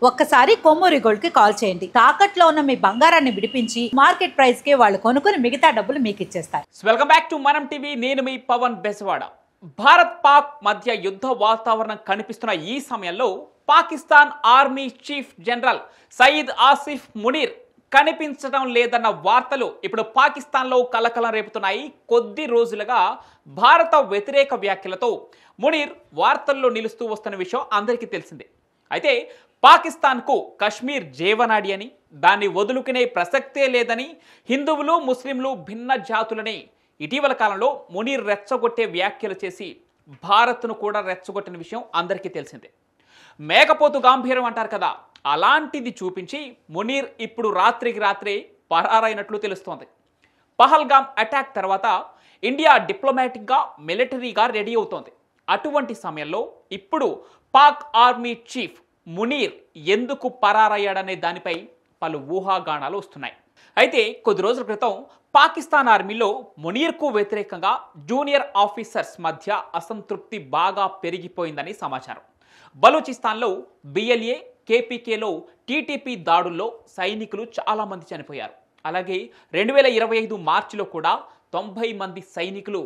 ఒక్కసారి కొమ్మూరి గోల్డ్ కి కాల్ చేయండి. తాకట్లో ఉన్న మీ బంగారాన్ని విడిపించి మార్కెట్ ప్రైస్ కి వాళ్ళు కొనుక్కుని మిగతా డబ్బులు మీకు ఇచ్చేస్తారు. వెల్కమ్ బ్యాక్ టు మనం టీవీ. నేను మీ పవన్ బెజవాడ. భారత్ పాక్ మధ్య యుద్ధ వాతావరణం కనిపిస్తున్న ఈ సమయంలో Pakistan army chief general Syed Asif Munir కనిపించడం లేదన్న వార్తలు ఇప్పుడు పాకిస్తాన్లో కలకలం రేపుతున్నాయి. కొద్ది రోజులుగా భారత వ్యతిరేక వ్యాఖ్యలతో మునీర్ వార్తల్లో నిలుస్తూ వస్తున్న విషయం అందరికీ తెలిసిందే. అయితే పాకిస్తాన్కు కశ్మీర్ జీవనాడి అని, దాన్ని వదులుకునే ప్రసక్తే లేదని, హిందువులు ముస్లింలు భిన్న జాతులని ఇటీవల కాలంలో మునీర్ రెచ్చగొట్టే వ్యాఖ్యలు చేసి భారత్ను కూడా రెచ్చగొట్టిన విషయం అందరికీ తెలిసిందే. మేకపోతు గాంభీర్యం అంటారు కదా, అలాంటిది చూపించి మునీర్ ఇప్పుడు రాత్రికి రాత్రే పరారైనట్లు తెలుస్తోంది. పహల్గామ్ అటాక్ తర్వాత ఇండియా డిప్లొమాటిక్గా మిలిటరీగా రెడీ అవుతోంది. అటువంటి సమయంలో ఇప్పుడు పాక్ ఆర్మీ చీఫ్ మునీర్ ఎందుకు పరారయ్యాడనే దానిపై పలు ఊహాగానాలు వస్తున్నాయి. అయితే కొద్ది రోజుల క్రితం పాకిస్తాన్ ఆర్మీలో మునీర్కు వ్యతిరేకంగా జూనియర్ ఆఫీసర్స్ మధ్య అసంతృప్తి బాగా పెరిగిపోయిందని సమాచారం. బలూచిస్తాన్లో బిఎల్ఏ, కేపీకేలో టీటీపీ దాడుల్లో సైనికులు చాలామంది చనిపోయారు. అలాగే 2025 మార్చిలో కూడా 90 మంది సైనికులు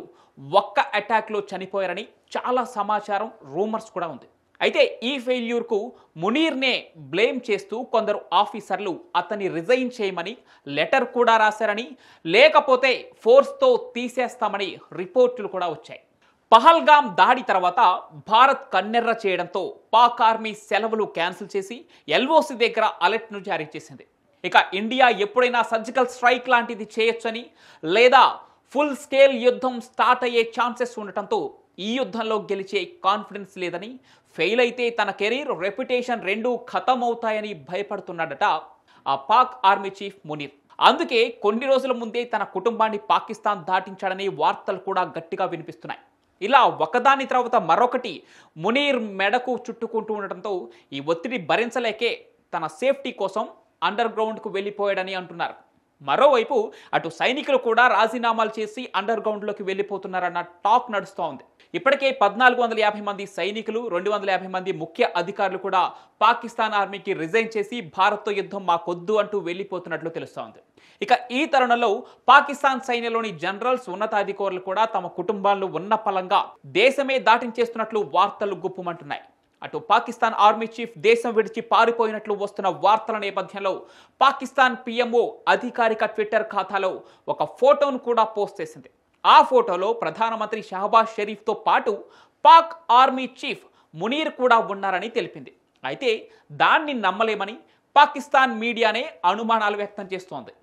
ఒక్క అటాక్లో చనిపోయారని చాలా సమాచారం, రూమర్స్ కూడా ఉంది. అయితే ఈ ఫెయిల్యూర్కు మునీర్నే బ్లేమ్ చేస్తూ కొందరు ఆఫీసర్లు అతన్ని రిజైన్ చేయమని లెటర్ కూడా రాశారని, లేకపోతే ఫోర్స్తో తీసేస్తామని రిపోర్టులు కూడా వచ్చాయి. పహల్గామ్ దాడి తర్వాత భారత్ కన్నెర్ర చేయడంతో పాక్ ఆర్మీ సెలవులు క్యాన్సిల్ చేసి ఎల్ఓసి దగ్గర అలర్ట్ను జారీ చేసింది. ఇక ఇండియా ఎప్పుడైనా సర్జికల్ స్ట్రైక్ లాంటిది చేయొచ్చని, లేదా ఫుల్ స్కేల్ యుద్ధం స్టార్ట్ అయ్యే ఛాన్సెస్ ఉండటంతో ఈ యుద్ధంలో గెలిచే కాన్ఫిడెన్స్ లేదని, ఫెయిల్ అయితే తన కెరీర్, రెప్యుటేషన్ రెండూ ఖతం అవుతాయని భయపడుతున్నాడట ఆ పాక్ ఆర్మీ చీఫ్ మునీర్. అందుకే కొన్ని రోజుల ముందే తన కుటుంబాన్ని పాకిస్తాన్ దాటించాడని వార్తలు కూడా గట్టిగా వినిపిస్తున్నాయి. ఇలా ఒకదాని తర్వాత మరొకటి మునీర్ మెడకు చుట్టుకుంటూ ఉండటంతో ఈ ఒత్తిడి భరించలేకే తన సేఫ్టీ కోసం అండర్ గ్రౌండ్కు వెళ్ళిపోయాడని అంటున్నారు. మరోవైపు అటు సైనికులు కూడా రాజీనామాలు చేసి అండర్ గ్రౌండ్లోకి వెళ్ళిపోతున్నారన్న టాక్ నడుస్తూ ఉంది. ఇప్పటికే 1450 మంది సైనికులు, 250 మంది ముఖ్య అధికారులు కూడా పాకిస్తాన్ ఆర్మీకి రిజైన్ చేసి భారత్తో యుద్ధం మాకొద్దు అంటూ వెళ్ళిపోతున్నట్లు తెలుస్తోంది. ఇక ఈ తరుణంలో పాకిస్తాన్ సైన్యంలోని జనరల్స్, ఉన్నతాధికారులు కూడా తమ కుటుంబాలను ఉన్న పలంగా దేశమే దాటించేస్తున్నట్లు వార్తలు గుప్పుమంటున్నాయి. అటు పాకిస్తాన్ ఆర్మీ చీఫ్ దేశం విడిచి పారిపోయినట్లు వస్తున్న వార్తల నేపథ్యంలో పాకిస్తాన్ పిఎంఓ అధికారిక ట్విట్టర్ ఖాతాలో ఒక ఫోటోను కూడా పోస్ట్ చేసింది. ఆ ఫోటోలో ప్రధానమంత్రి షహబాజ్ షరీఫ్తో పాటు పాక్ ఆర్మీ చీఫ్ మునీర్ కూడా ఉన్నారని తెలిపింది. అయితే దాన్ని నమ్మలేమని పాకిస్తాన్ మీడియానే అనుమానాలు వ్యక్తం చేస్తోంది.